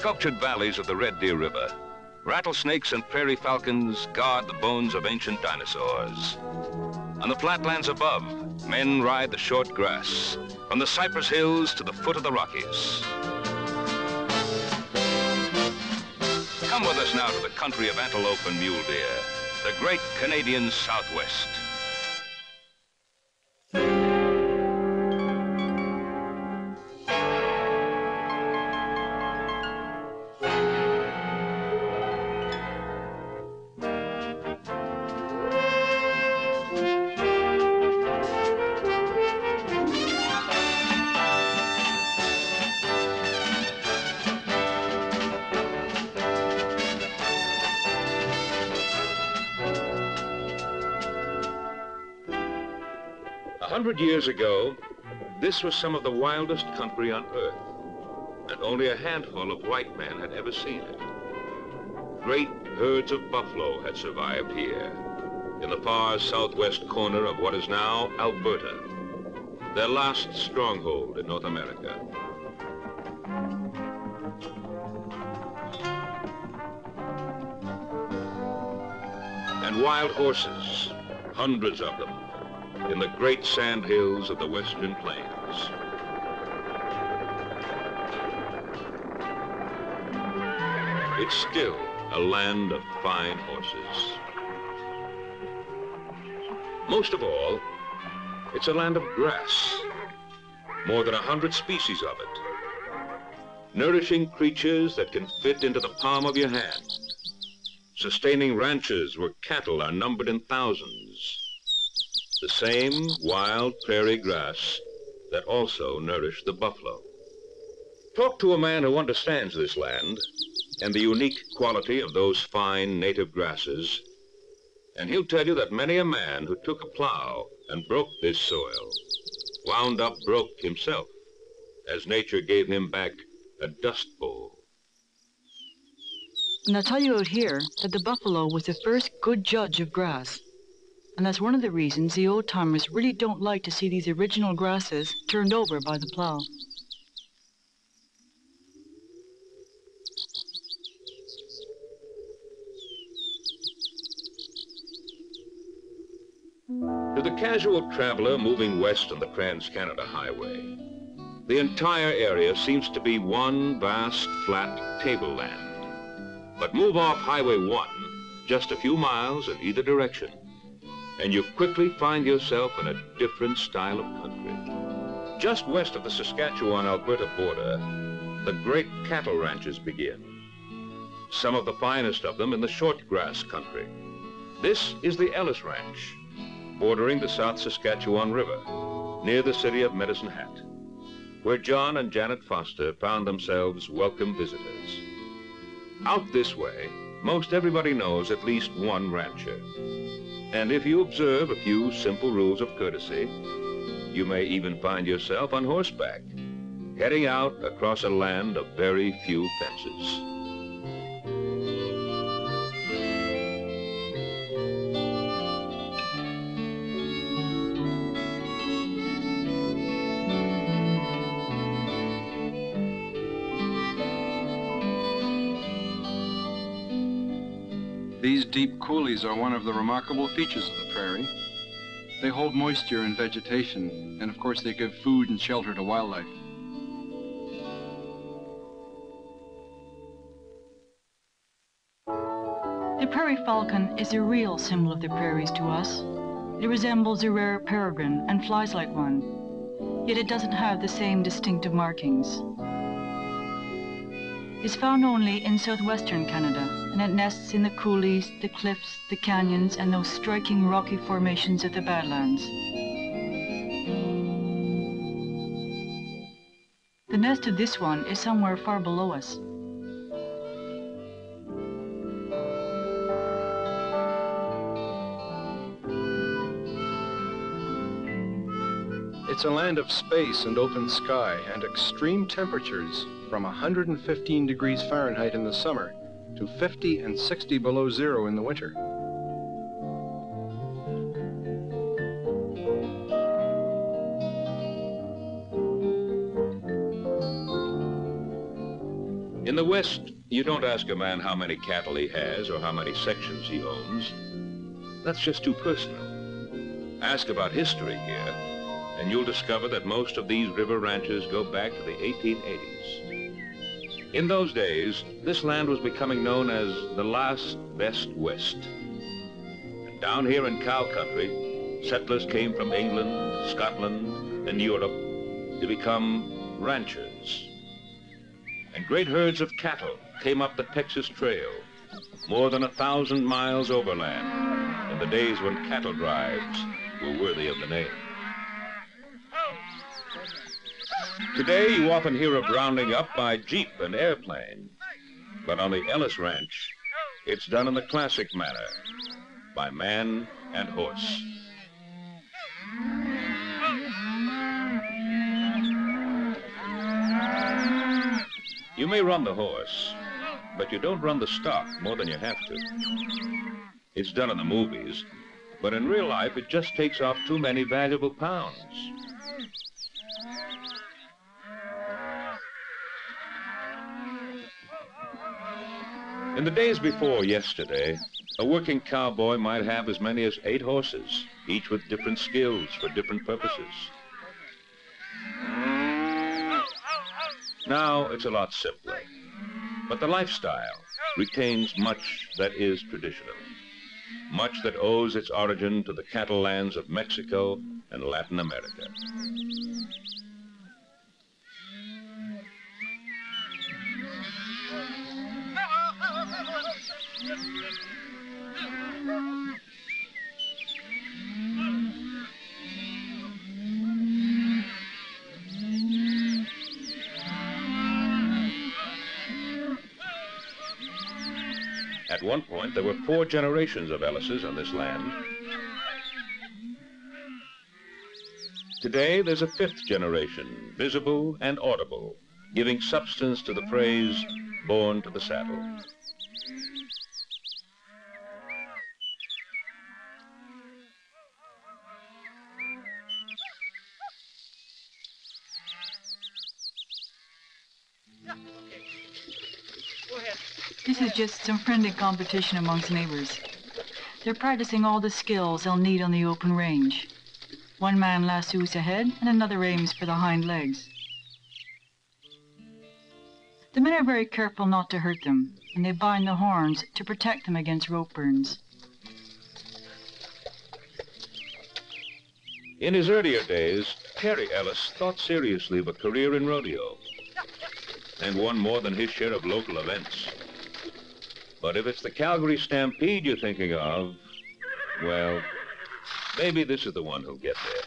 sculptured valleys of the Red Deer River, rattlesnakes and prairie falcons guard the bones of ancient dinosaurs. On the flatlands above, men ride the short grass, from the Cypress Hills to the foot of the Rockies. Come with us now to the country of antelope and mule deer, the great Canadian Southwest. 100 years ago, this was some of the wildest country on Earth, and only a handful of white men had ever seen it. Great herds of buffalo had survived here, in the far southwest corner of what is now Alberta, their last stronghold in North America. And wild horses, hundreds of them, in the great sand hills of the Western Plains. It's still a land of fine horses. Most of all, it's a land of grass, more than 100 species of it. Nourishing creatures that can fit into the palm of your hand, sustaining ranches where cattle are numbered in thousands. The same wild prairie grass that also nourished the buffalo. Talk to a man who understands this land and the unique quality of those fine native grasses, and he'll tell you that many a man who took a plow and broke this soil wound up broke himself, as nature gave him back a dust bowl. And I'll tell you out here that the buffalo was the first good judge of grass. And that's one of the reasons the old-timers really don't like to see these original grasses turned over by the plow. To the casual traveler moving west on the Trans-Canada Highway, the entire area seems to be one vast, flat tableland. But move off Highway 1, just a few miles in either direction, and you quickly find yourself in a different style of country. Just west of the Saskatchewan-Alberta border, the great cattle ranches begin. Some of the finest of them in the short grass country. This is the Ellis Ranch, bordering the South Saskatchewan River, near the city of Medicine Hat, where John and Janet Foster found themselves welcome visitors. Out this way, most everybody knows at least one rancher. And if you observe a few simple rules of courtesy, you may even find yourself on horseback, heading out across a land of very few fences. These deep coulees are one of the remarkable features of the prairie. They hold moisture and vegetation, and of course they give food and shelter to wildlife. The prairie falcon is a real symbol of the prairies to us. It resembles a rare peregrine and flies like one, yet it doesn't have the same distinctive markings. It's found only in southwestern Canada, and it nests in the coulees, the cliffs, the canyons, and those striking rocky formations of the Badlands. The nest of this one is somewhere far below us. It's a land of space and open sky and extreme temperatures from 115 degrees Fahrenheit in the summer to 50 and 60 below zero in the winter. In the West, you don't ask a man how many cattle he has or how many sections he owns. That's just too personal. Ask about history here, and you'll discover that most of these river ranches go back to the 1880s. In those days, this land was becoming known as the last best West. And down here in cow country, settlers came from England, Scotland, and Europe to become ranchers. And great herds of cattle came up the Texas Trail, more than 1,000 miles overland, in the days when cattle drives were worthy of the name. Today, you often hear of rounding up by jeep and airplane, but on the Ellis Ranch, it's done in the classic manner, by man and horse. You may run the horse, but you don't run the stock more than you have to. It's done in the movies, but in real life, it just takes off too many valuable pounds. In the days before yesterday, a working cowboy might have as many as 8 horses, each with different skills for different purposes. Now, it's a lot simpler, but the lifestyle retains much that is traditional, much that owes its origin to the cattle lands of Mexico and Latin America. At one point, there were 4 generations of Ellises on this land. Today, there's a 5th generation, visible and audible, giving substance to the phrase, born to the saddle. This is just some friendly competition amongst neighbors. They're practicing all the skills they'll need on the open range. One man lassos ahead and another aims for the hind legs. The men are very careful not to hurt them, and they bind the horns to protect them against rope burns. In his earlier days, Terry Ellis thought seriously of a career in rodeo and won more than his share of local events. But if it's the Calgary Stampede you're thinking of, well, maybe this is the one who'll get there.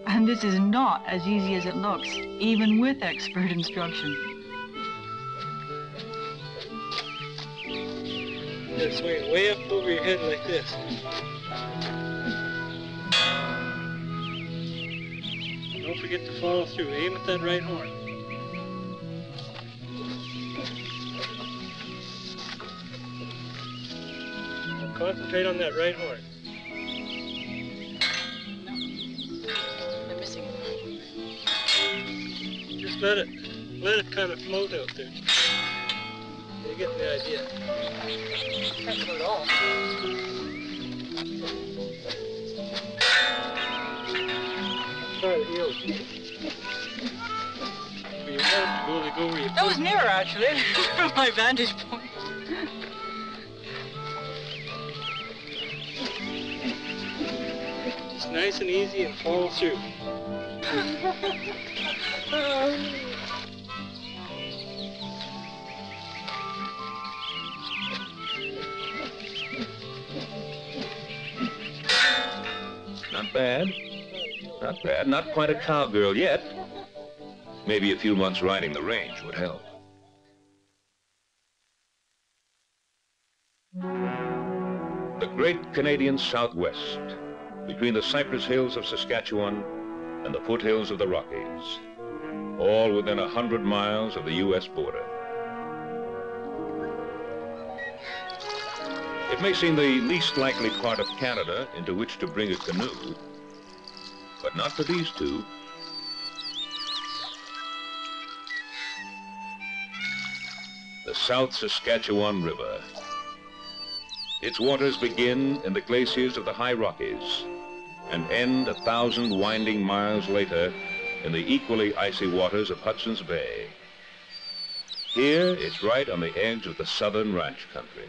And this is not as easy as it looks, even with expert instruction. Just swing it way up over your head like this. Don't forget to follow through. Aim at that right horn. Concentrate on that right horn. I'm missing it. Just let it kind of float out there. You get the idea. Can't float at all. Try the heels. Where you want to go where you That was nearer, actually, from my vantage point. Just nice and easy and follow through. bad. Not bad. Not quite a cowgirl yet. Maybe a few months riding the range would help. The great Canadian Southwest, between the Cypress Hills of Saskatchewan and the foothills of the Rockies, all within 100 miles of the U.S. border. It may seem the least likely part of Canada into which to bring a canoe, but not for these two. The South Saskatchewan River. Its waters begin in the glaciers of the high Rockies and end 1,000 winding miles later in the equally icy waters of Hudson's Bay. Here, it's right on the edge of the southern ranch country.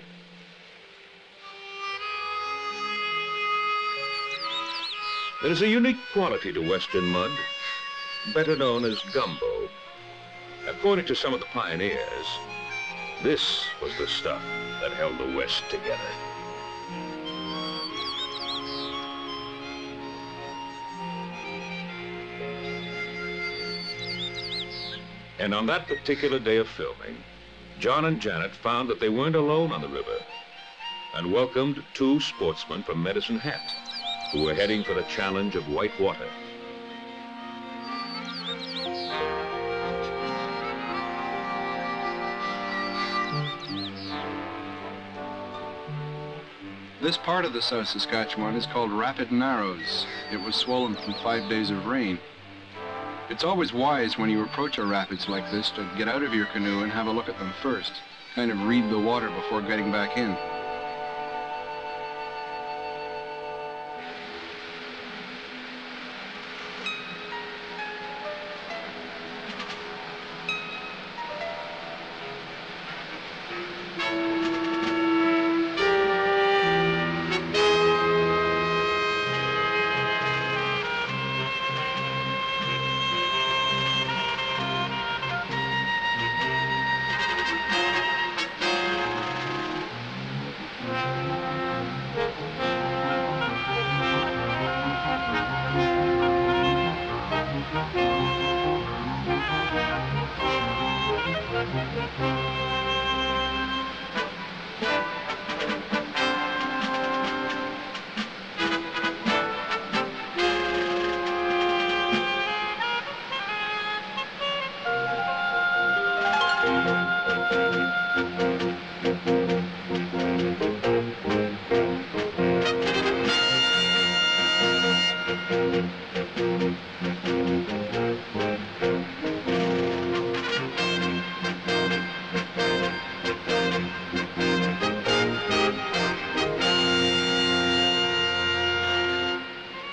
There is a unique quality to western mud, better known as gumbo. According to some of the pioneers, this was the stuff that held the West together. And on that particular day of filming, John and Janet found that they weren't alone on the river and welcomed two sportsmen from Medicine Hat who were heading for the challenge of white water. This part of the South Saskatchewan is called Rapid Narrows. It was swollen from 5 days of rain. It's always wise when you approach a rapids like this to get out of your canoe and have a look at them first. Kind of read the water before getting back in.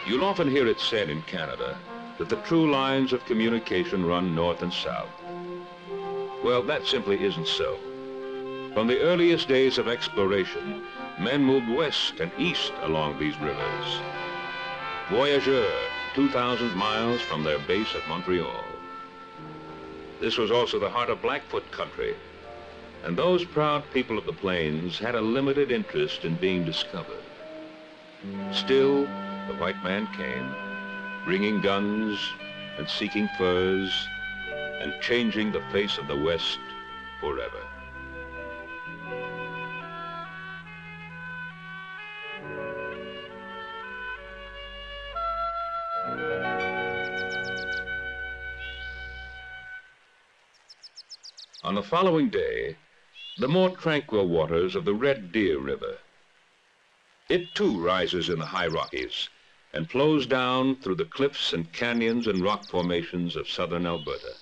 You'll often hear it said in Canada that the true lines of communication run north and south. Well, that simply isn't so. From the earliest days of exploration, men moved west and east along these rivers. Voyageurs, 2,000 miles from their base at Montreal. This was also the heart of Blackfoot country, and those proud people of the plains had a limited interest in being discovered. Still, the white man came, bringing guns and seeking furs and changing the face of the West forever. On the following day, the more tranquil waters of the Red Deer River. It too rises in the high Rockies and flows down through the cliffs and canyons and rock formations of southern Alberta.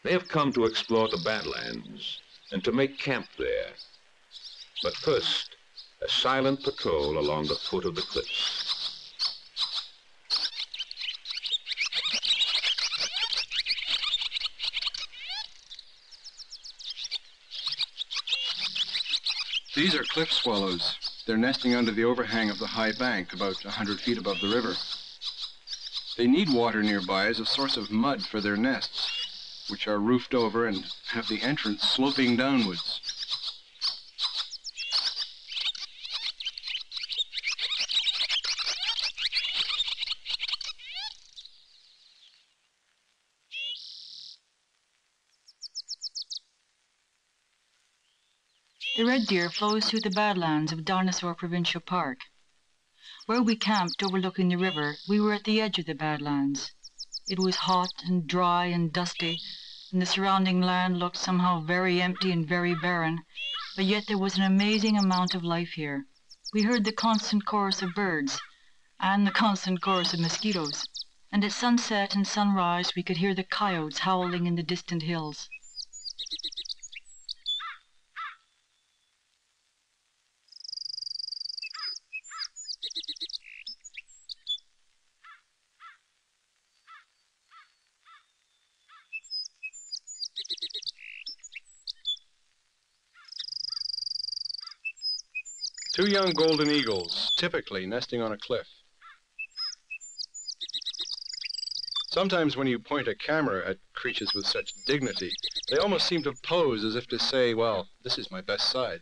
They have come to explore the Badlands and to make camp there. But first, a silent patrol along the foot of the cliffs. These are cliff swallows. They're nesting under the overhang of the high bank, about 100 feet above the river. They need water nearby as a source of mud for their nests, which are roofed over and have the entrance sloping downwards. The Red Deer flows through the badlands of Dinosaur Provincial Park. Where we camped overlooking the river, we were at the edge of the badlands. It was hot and dry and dusty, and the surrounding land looked somehow very empty and very barren, but yet there was an amazing amount of life here. We heard the constant chorus of birds and the constant chorus of mosquitoes, and at sunset and sunrise we could hear the coyotes howling in the distant hills. Two young golden eagles, typically nesting on a cliff. Sometimes when you point a camera at creatures with such dignity, they almost seem to pose as if to say, well, this is my best side.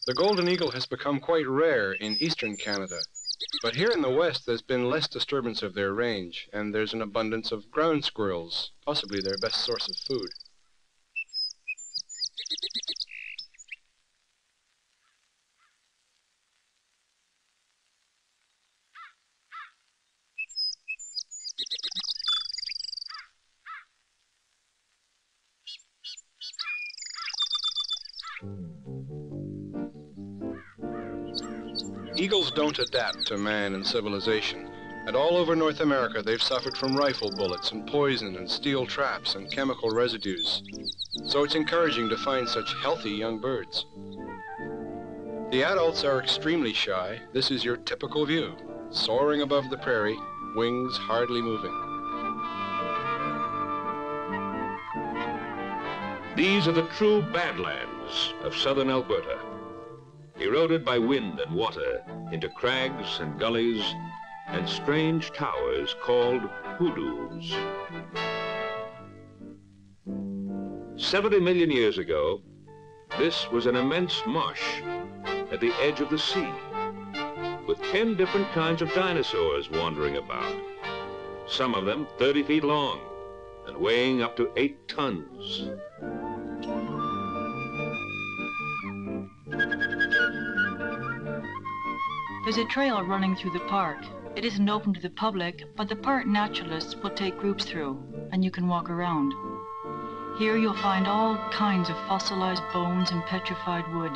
The golden eagle has become quite rare in eastern Canada, but here in the west there's been less disturbance of their range, and there's an abundance of ground squirrels, possibly their best source of food. Eagles don't adapt to man and civilization, and all over North America they've suffered from rifle bullets and poison and steel traps and chemical residues. So it's encouraging to find such healthy young birds. The adults are extremely shy. This is your typical view, soaring above the prairie, wings hardly moving. These are the true badlands of southern Alberta, eroded by wind and water into crags and gullies and strange towers called hoodoos. 70 million years ago, this was an immense marsh at the edge of the sea, with 10 different kinds of dinosaurs wandering about, some of them 30 feet long and weighing up to 8 tons. There's a trail running through the park. It isn't open to the public, but the park naturalists will take groups through, and you can walk around. Here you'll find all kinds of fossilized bones and petrified wood.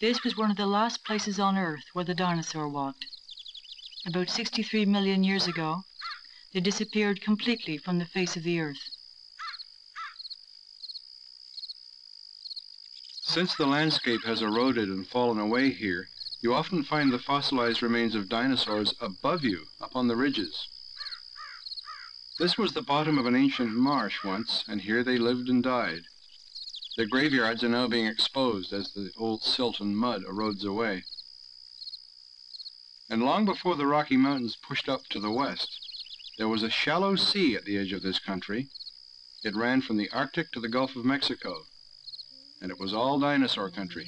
This was one of the last places on Earth where the dinosaur walked. About 63 million years ago, they disappeared completely from the face of the Earth. Since the landscape has eroded and fallen away here, you often find the fossilized remains of dinosaurs above you, up on the ridges. This was the bottom of an ancient marsh once, and here they lived and died. Their graveyards are now being exposed as the old silt and mud erodes away. And long before the Rocky Mountains pushed up to the west, there was a shallow sea at the edge of this country. It ran from the Arctic to the Gulf of Mexico, and it was all dinosaur country.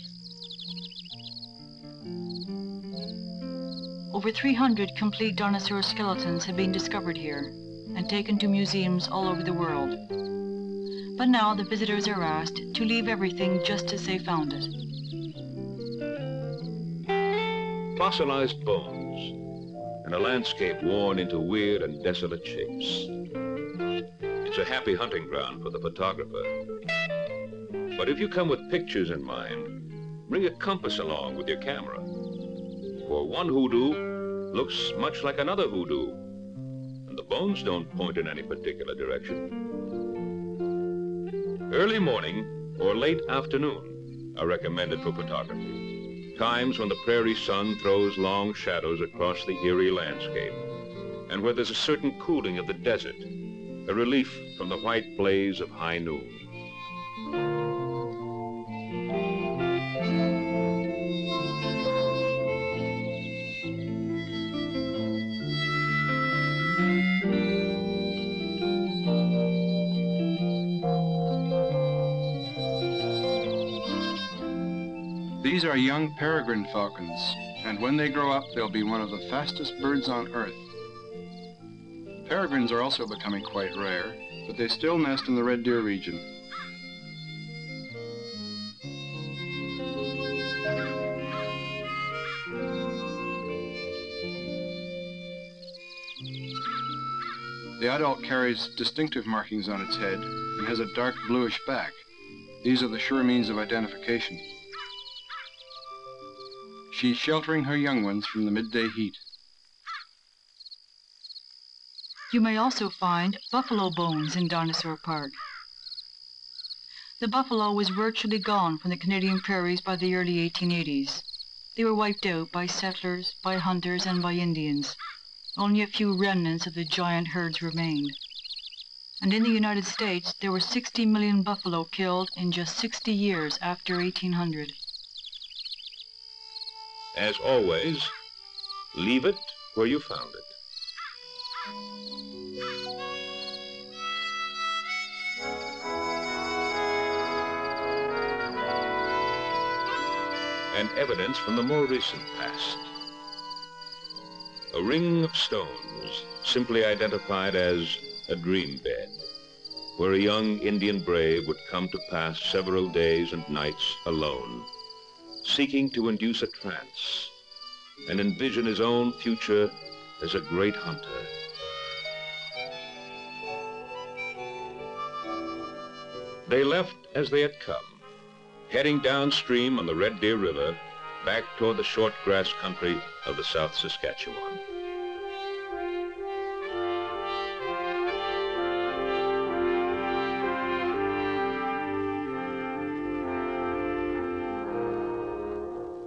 Over 300 complete dinosaur skeletons have been discovered here and taken to museums all over the world. But now the visitors are asked to leave everything just as they found it. Fossilized bones and a landscape worn into weird and desolate shapes. It's a happy hunting ground for the photographer. But if you come with pictures in mind, bring a compass along with your camera. For one hoodoo looks much like another hoodoo, and the bones don't point in any particular direction. Early morning or late afternoon are recommended for photography, times when the prairie sun throws long shadows across the eerie landscape, and where there's a certain cooling of the desert, a relief from the white blaze of high noon. These are young peregrine falcons, and when they grow up, they'll be one of the fastest birds on Earth. Peregrines are also becoming quite rare, but they still nest in the red deer region. The adult carries distinctive markings on its head and has a dark bluish back. These are the sure means of identification. She's sheltering her young ones from the midday heat. You may also find buffalo bones in Dinosaur Park. The buffalo was virtually gone from the Canadian prairies by the early 1880s. They were wiped out by settlers, by hunters, and by Indians. Only a few remnants of the giant herds remained. And in the United States, there were 60 million buffalo killed in just 60 years after 1800. As always, leave it where you found it. And evidence from the more recent past. A ring of stones, simply identified as a dream bed, where a young Indian brave would come to pass several days and nights alone, seeking to induce a trance and envision his own future as a great hunter. They left as they had come, heading downstream on the Red Deer River, back toward the short grass country of the South Saskatchewan.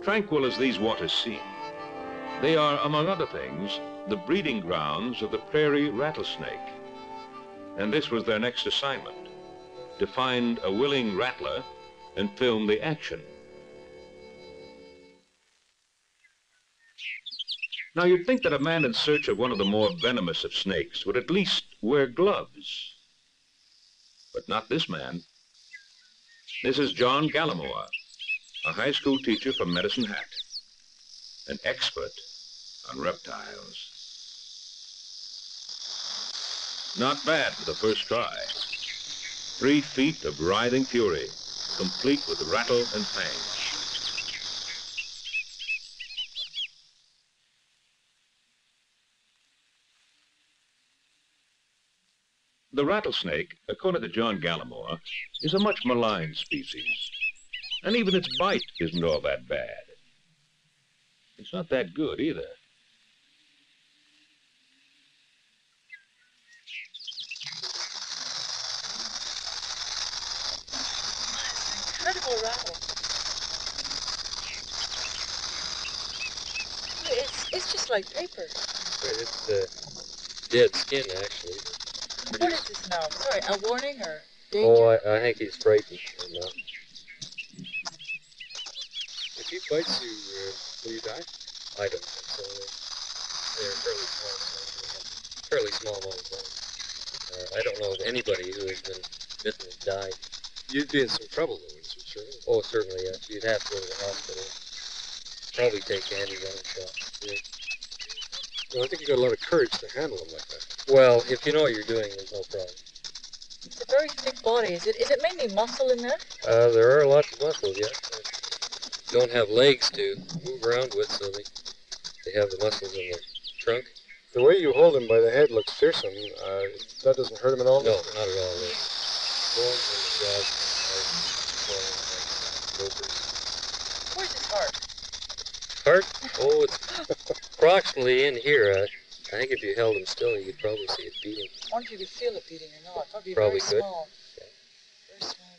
Tranquil as these waters seem, they are, among other things, the breeding grounds of the prairie rattlesnake. And this was their next assignment, to find a willing rattler and film the action. Now, you'd think that a man in search of one of the more venomous of snakes would at least wear gloves. But not this man. This is John Gallimore, a high school teacher from Medicine Hat, an expert on reptiles. Not bad for the first try. 3 feet of writhing fury, complete with rattle and fangs. The rattlesnake, according to John Gallimore, is a much maligned species. And even its bite isn't all that bad. It's not that good either. Incredible rattle. It's just like paper. It's dead skin, actually. What is this now? Sorry, a warning or danger? Oh, I think he's frightened. And, If he bites you, will you die? I don't think so. They're fairly small. Fairly small ones. I don't know of anybody who has been bitten and died. You'd be in some trouble, though, wouldn't you, sure? Oh, certainly, yes. You'd have to go to the hospital. Probably take anti-venom shots. Yeah. Well, I think you've got a lot of courage to handle them like that. Well, if you know what you're doing, there's no problem. It's a very thick body. Is it mainly muscle in there? There are lots of muscles, yes. Don't have legs to move around with, so they have the muscles in the trunk. The way you hold him by the head looks fearsome. That doesn't hurt him at all? No, not at all. The bones and the jaws are swollen like ropers. Where's his heart? Heart? Oh, it's approximately in here. I think if you held him still, you could probably see it beating. I wonder if you could feel it beating or not. Probably Probably very could. small. Very small.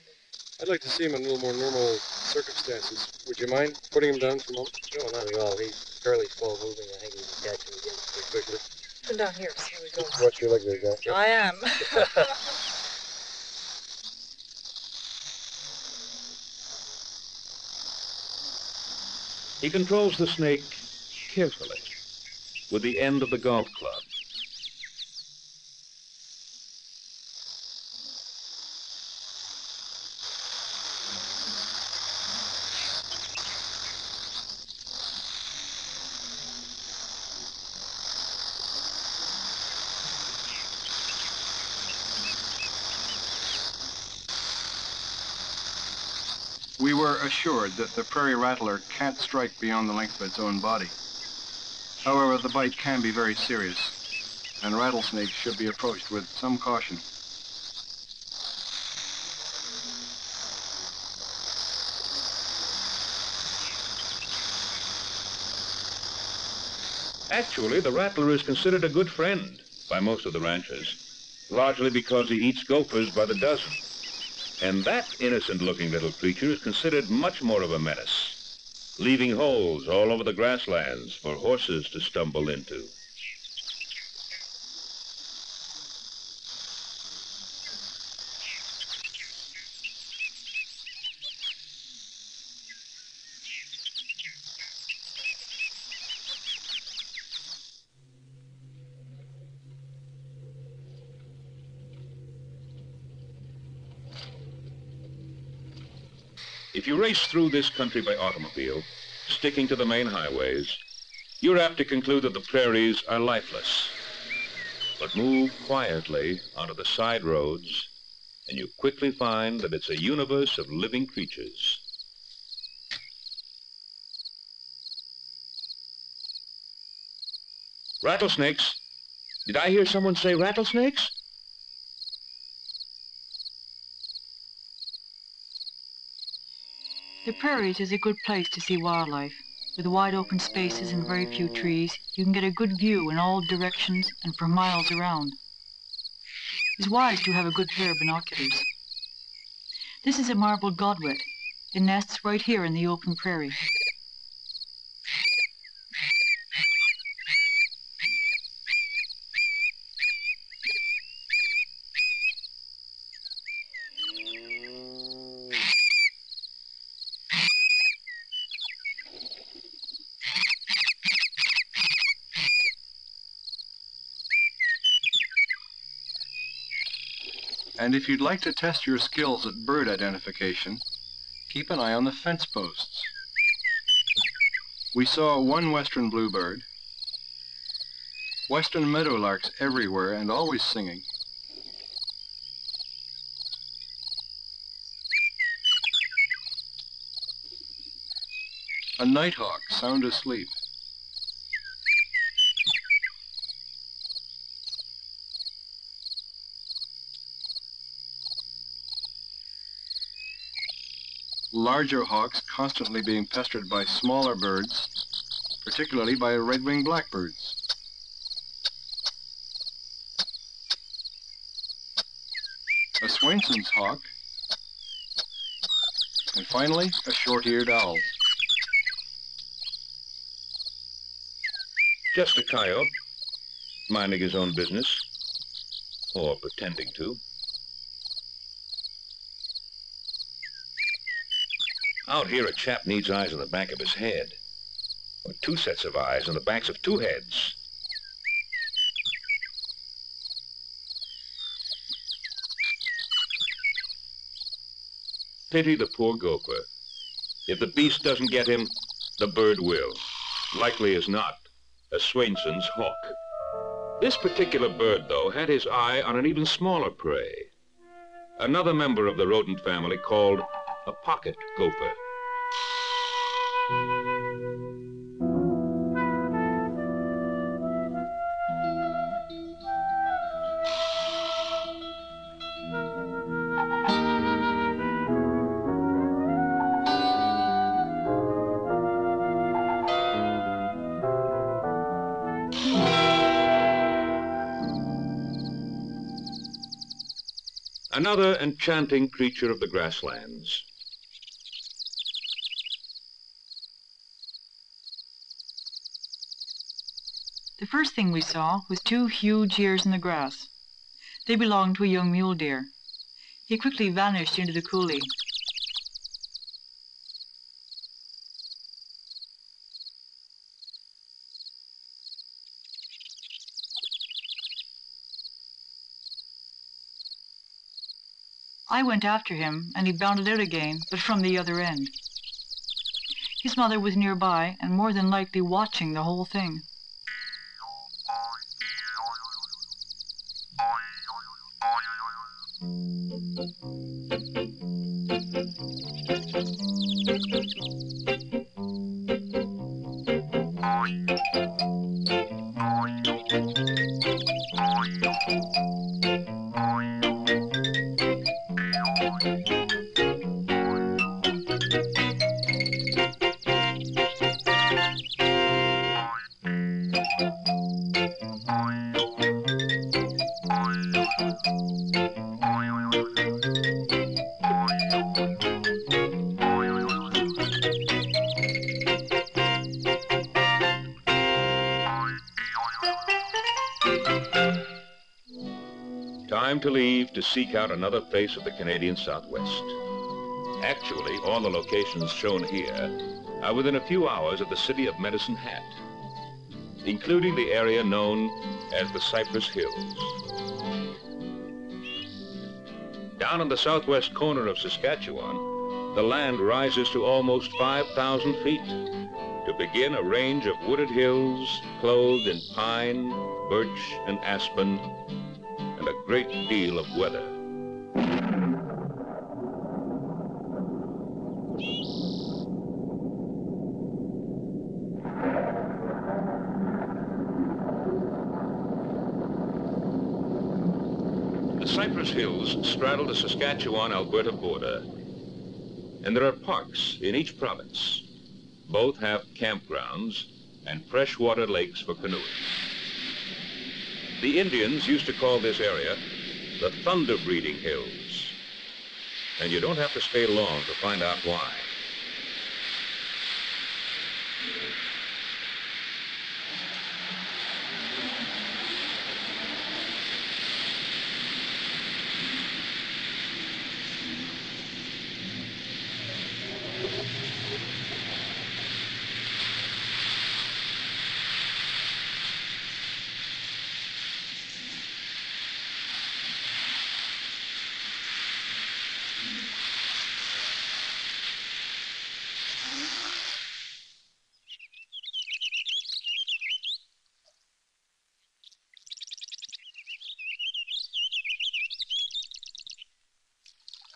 I'd like to see him in a little more normal circumstances. Would you mind putting him down for a moment? No, not at all. He's fairly slow moving. I think we can catch him again pretty quickly. Put him down here. See how he goes. Watch your leg there, guy. I am. He controls the snake carefully with the end of the golf club. We were assured that the prairie rattler can't strike beyond the length of its own body. However, the bite can be very serious, and rattlesnakes should be approached with some caution. Actually, the rattler is considered a good friend by most of the ranchers, largely because he eats gophers by the dozen. And that innocent-looking little creature is considered much more of a menace, leaving holes all over the grasslands for horses to stumble into. If you race through this country by automobile, sticking to the main highways, you're apt to conclude that the prairies are lifeless. But move quietly onto the side roads, and you quickly find that it's a universe of living creatures. Rattlesnakes? Did I hear someone say rattlesnakes? The prairies is a good place to see wildlife. With wide open spaces and very few trees, you can get a good view in all directions and for miles around. It's wise to have a good pair of binoculars. This is a marbled godwit. It nests right here in the open prairie. And if you'd like to test your skills at bird identification, keep an eye on the fence posts. We saw one western bluebird, western meadowlarks everywhere and always singing, a nighthawk sound asleep, larger hawks constantly being pestered by smaller birds, particularly by red-winged blackbirds. A Swainson's hawk, and finally a short-eared owl. Just a coyote, minding his own business, or pretending to. Out here, a chap needs eyes on the back of his head, or two sets of eyes on the backs of two heads. Pity the poor gopher. If the beast doesn't get him, the bird will. Likely as not, a Swainson's hawk. This particular bird, though, had his eye on an even smaller prey. Another member of the rodent family called a pocket gopher. Another enchanting creature of the grasslands. The first thing we saw was two huge ears in the grass. They belonged to a young mule deer. He quickly vanished into the coulee. I went after him, and he bounded out again, but from the other end. His mother was nearby, and more than likely watching the whole thing. Time to leave to seek out another face of the Canadian Southwest. Actually, all the locations shown here are within a few hours of the city of Medicine Hat, including the area known as the Cypress Hills. Down in the southwest corner of Saskatchewan, the land rises to almost 5,000 feet to begin a range of wooded hills clothed in pine, birch, and aspen, and a great deal of weather. The Cypress Hills straddle the Saskatchewan-Alberta border, and there are parks in each province. Both have campgrounds and freshwater lakes for canoeing. The Indians used to call this area the Thunder Breeding Hills, and you don't have to stay long to find out why.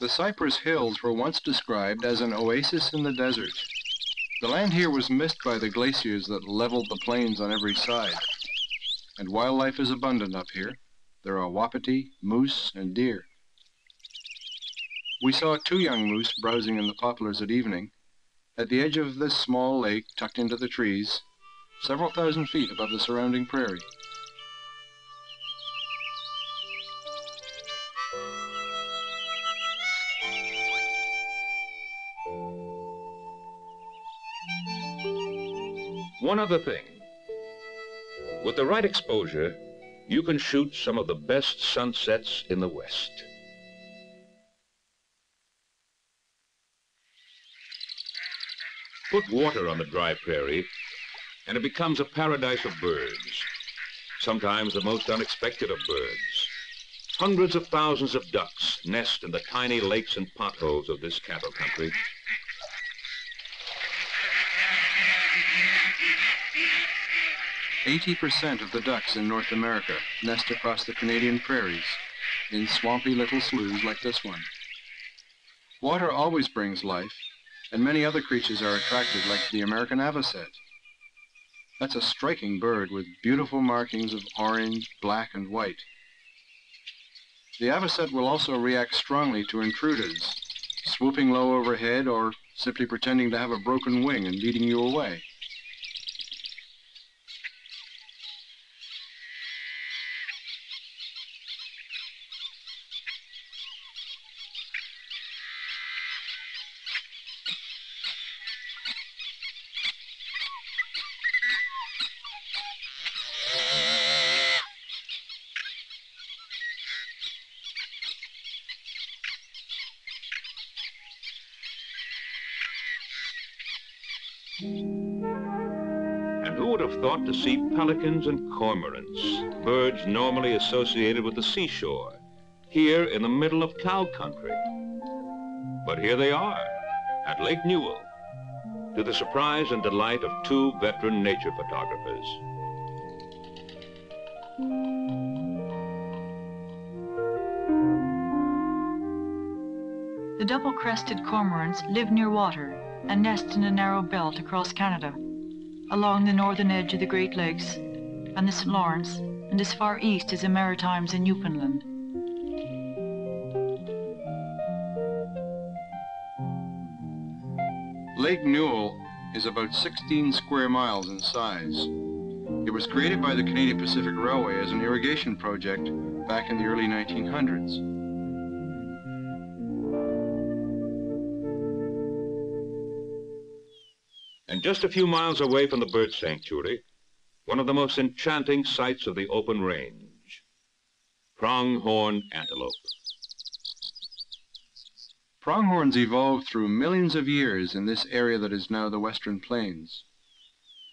The Cypress Hills were once described as an oasis in the desert. The land here was missed by the glaciers that leveled the plains on every side. And wildlife is abundant up here. There are wapiti, moose, and deer. We saw 2 young moose browsing in the poplars at evening, at the edge of this small lake tucked into the trees, several thousand feet above the surrounding prairie. One other thing. With the right exposure, you can shoot some of the best sunsets in the West. Put water on the dry prairie, and it becomes a paradise of birds, sometimes the most unexpected of birds. Hundreds of thousands of ducks nest in the tiny lakes and potholes of this cattle country. 80% of the ducks in North America nest across the Canadian prairies, in swampy little sloughs like this one. Water always brings life, and many other creatures are attracted, like the American avocet. That's a striking bird with beautiful markings of orange, black, and white. The avocet will also react strongly to intruders, swooping low overhead or simply pretending to have a broken wing and leading you away. And who would have thought to see pelicans and cormorants, birds normally associated with the seashore, here in the middle of cow country? But here they are, at Lake Newell, to the surprise and delight of 2 veteran nature photographers. The double-crested cormorants live near water and nest in a narrow belt across Canada, along the northern edge of the Great Lakes and the St. Lawrence, and as far east as the Maritimes and Newfoundland. Lake Newell is about 16 square miles in size. It was created by the Canadian Pacific Railway as an irrigation project back in the early 1900s. And just a few miles away from the bird sanctuary, one of the most enchanting sights of the open range, pronghorn antelope. Pronghorns evolved through millions of years in this area that is now the Western Plains,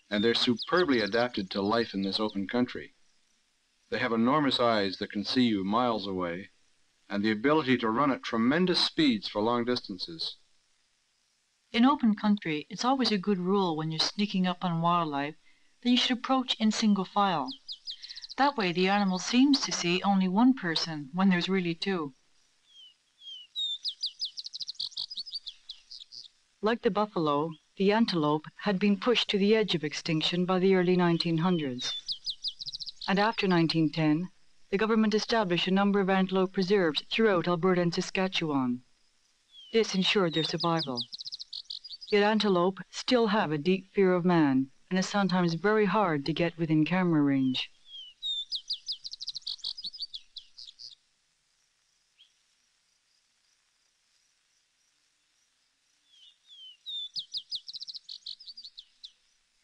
and they're superbly adapted to life in this open country. They have enormous eyes that can see you miles away, and the ability to run at tremendous speeds for long distances. In open country, it's always a good rule when you're sneaking up on wildlife that you should approach in single file. That way the animal seems to see only one person when there's really two. Like the buffalo, the antelope had been pushed to the edge of extinction by the early 1900s. And after 1910, the government established a number of antelope preserves throughout Alberta and Saskatchewan. This ensured their survival. Yet antelope still have a deep fear of man, and is sometimes very hard to get within camera range.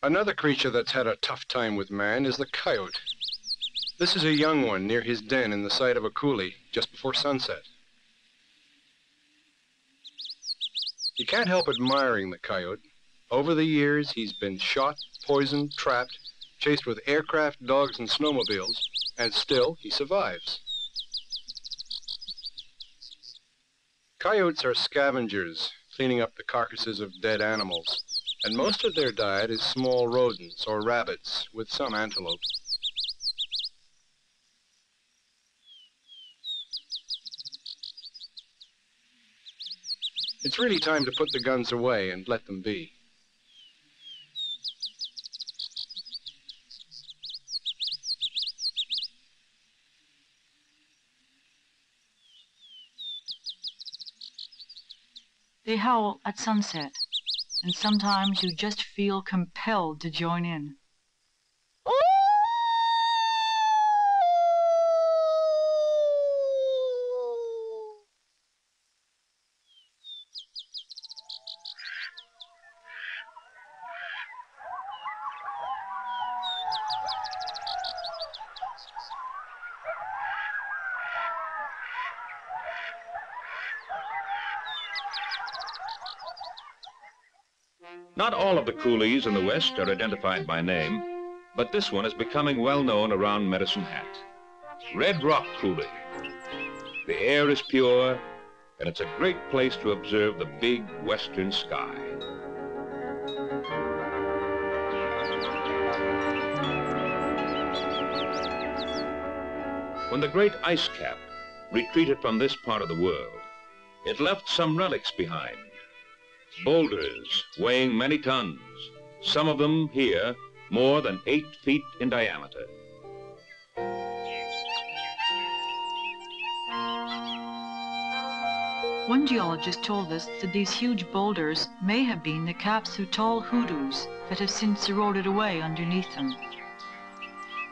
Another creature that's had a tough time with man is the coyote. This is a young one near his den in the side of a coulee just before sunset. You can't help admiring the coyote. Over the years, he's been shot, poisoned, trapped, chased with aircraft, dogs, and snowmobiles, and still he survives. Coyotes are scavengers, cleaning up the carcasses of dead animals, and most of their diet is small rodents or rabbits, with some antelope. It's really time to put the guns away and let them be. They howl at sunset, and sometimes you just feel compelled to join in. Not all of the coulees in the West are identified by name, but this one is becoming well known around Medicine Hat. Red Rock Coulee. The air is pure, and it's a great place to observe the big western sky. When the great ice cap retreated from this part of the world, it left some relics behind. Boulders weighing many tons, some of them here more than 8 feet in diameter. One geologist told us that these huge boulders may have been the caps of tall hoodoos that have since eroded away underneath them.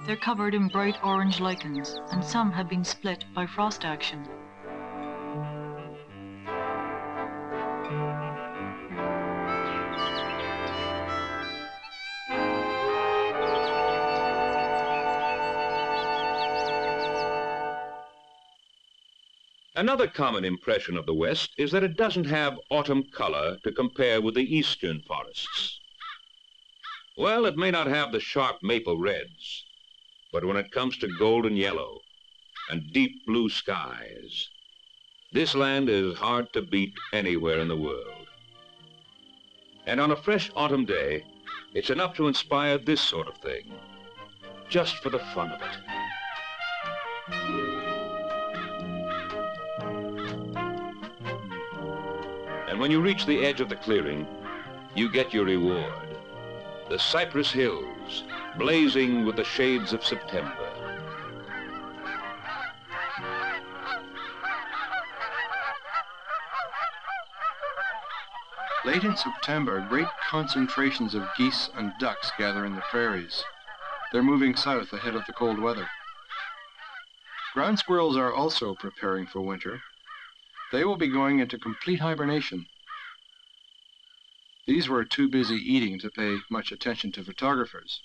They're covered in bright orange lichens, and some have been split by frost action. Another common impression of the West is that it doesn't have autumn color to compare with the eastern forests. Well, it may not have the sharp maple reds, but when it comes to golden yellow and deep blue skies, this land is hard to beat anywhere in the world. And on a fresh autumn day, it's enough to inspire this sort of thing, just for the fun of it. And when you reach the edge of the clearing, you get your reward. The cypress hills, blazing with the shades of September. Late in September, great concentrations of geese and ducks gather in the prairies. They're moving south ahead of the cold weather. Ground squirrels are also preparing for winter. They will be going into complete hibernation. These were too busy eating to pay much attention to photographers.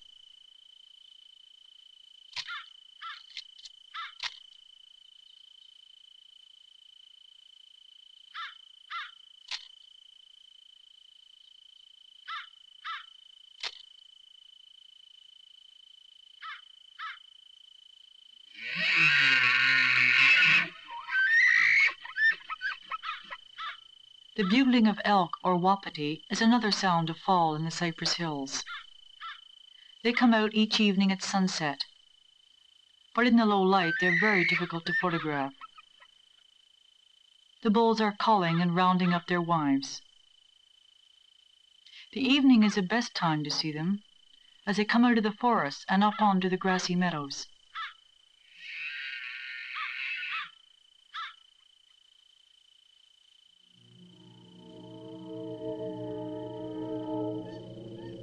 The bugling of elk or wapiti is another sound of fall in the Cypress Hills. They come out each evening at sunset, but in the low light they're very difficult to photograph. The bulls are calling and rounding up their wives. The evening is the best time to see them, as they come out of the forest and up onto the grassy meadows.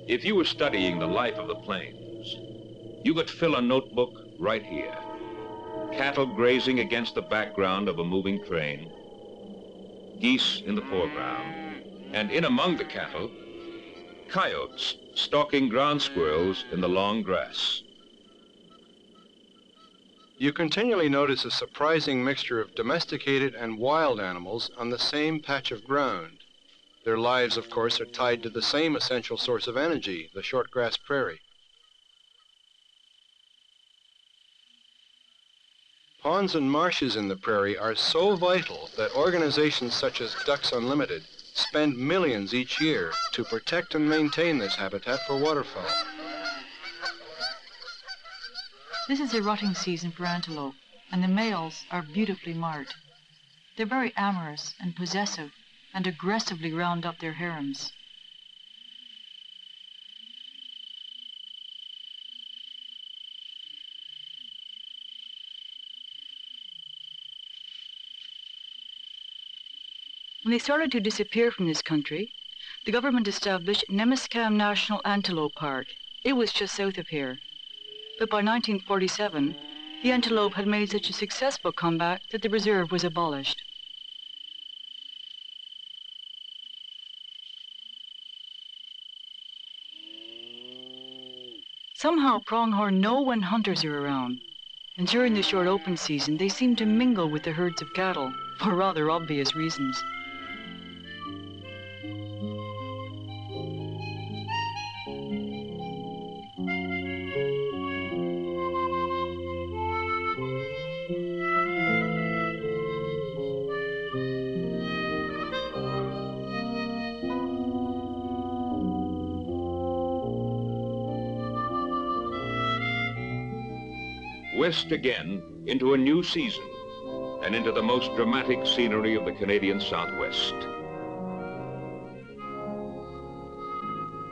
If you were studying the life of the plains, you could fill a notebook right here. Cattle grazing against the background of a moving train, geese in the foreground, and in among the cattle, coyotes stalking ground squirrels in the long grass. You continually notice a surprising mixture of domesticated and wild animals on the same patch of ground. Their lives, of course, are tied to the same essential source of energy, the shortgrass prairie. Ponds and marshes in the prairie are so vital that organizations such as Ducks Unlimited spend millions each year to protect and maintain this habitat for waterfowl. This is a rutting season for antelope, and the males are beautifully marked. They're very amorous and possessive, and aggressively round up their harems. When they started to disappear from this country, the government established Nemaskam National Antelope Park. It was just south of here. But by 1947, the antelope had made such a successful comeback that the reserve was abolished. Somehow pronghorn know when hunters are around, and during the short open season they seem to mingle with the herds of cattle for rather obvious reasons. West again into a new season and into the most dramatic scenery of the Canadian Southwest.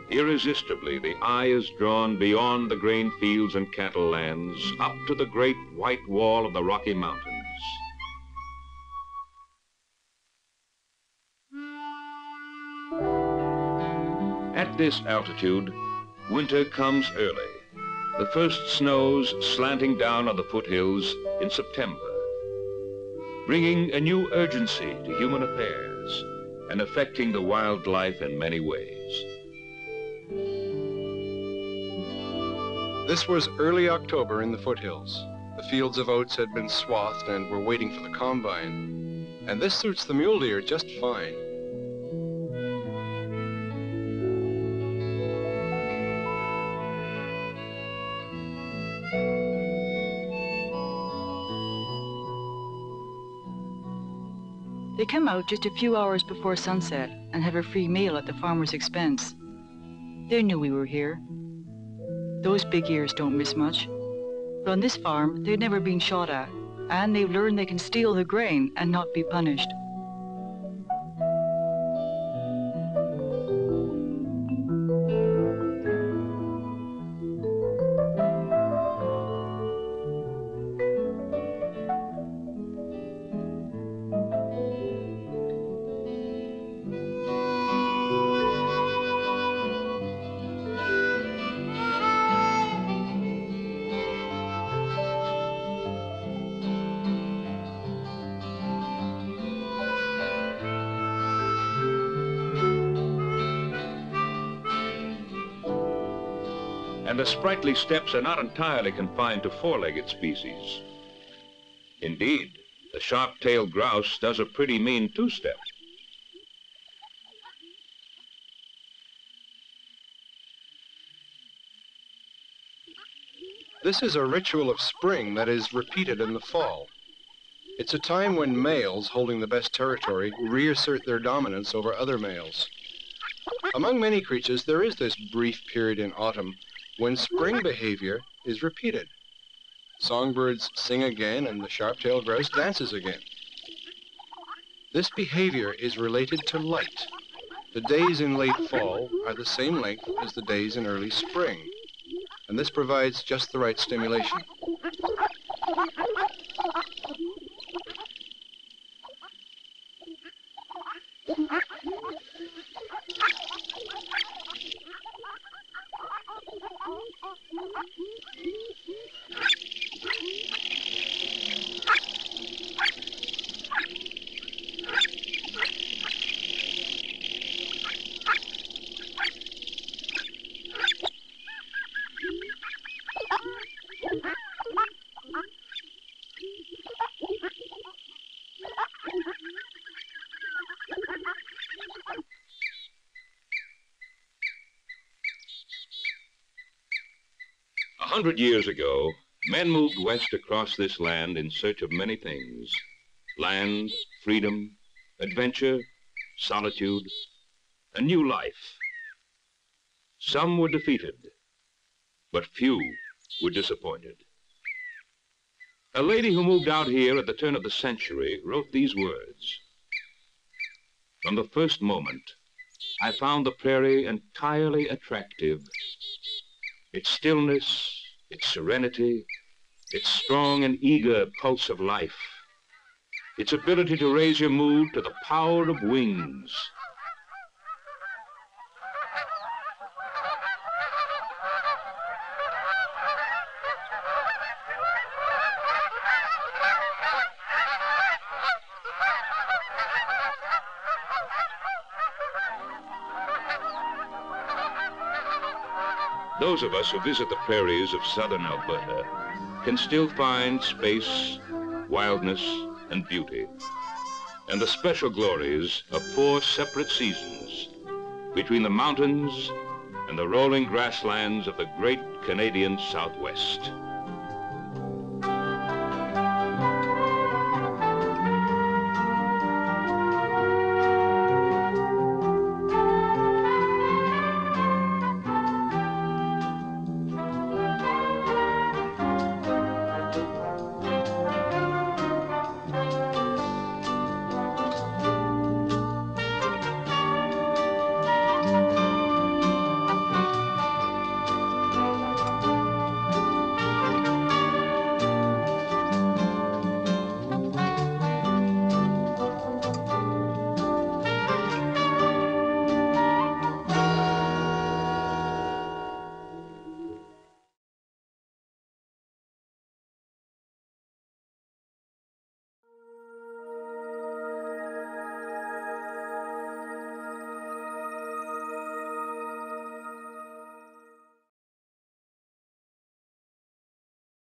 Irresistibly, the eye is drawn beyond the grain fields and cattle lands up to the great white wall of the Rocky Mountains. At this altitude, winter comes early. The first snows slanting down on the foothills in September, bringing a new urgency to human affairs and affecting the wildlife in many ways. This was early October in the foothills. The fields of oats had been swathed and were waiting for the combine. And this suits the mule deer just fine. They come out just a few hours before sunset and have a free meal at the farmer's expense. They knew we were here. Those big ears don't miss much. But on this farm, they've never been shot at, and they've learned they can steal the grain and not be punished. And the sprightly steps are not entirely confined to four-legged species. Indeed, the sharp-tailed grouse does a pretty mean two-step. This is a ritual of spring that is repeated in the fall. It's a time when males holding the best territory reassert their dominance over other males. Among many creatures, there is this brief period in autumn when spring behavior is repeated. Songbirds sing again and the sharp-tailed grouse dances again. This behavior is related to light. The days in late fall are the same length as the days in early spring, and this provides just the right stimulation. A 100 years ago, men moved west across this land in search of many things: land, freedom, adventure, solitude, a new life. Some were defeated, but few were disappointed. A lady who moved out here at the turn of the century wrote these words: "From the first moment, I found the prairie entirely attractive. Its stillness, its serenity, its strong and eager pulse of life, its ability to raise your mood to the power of wings." Those of us who visit the prairies of southern Alberta can still find space, wildness, and beauty, and the special glories of 4 separate seasons between the mountains and the rolling grasslands of the great Canadian Southwest.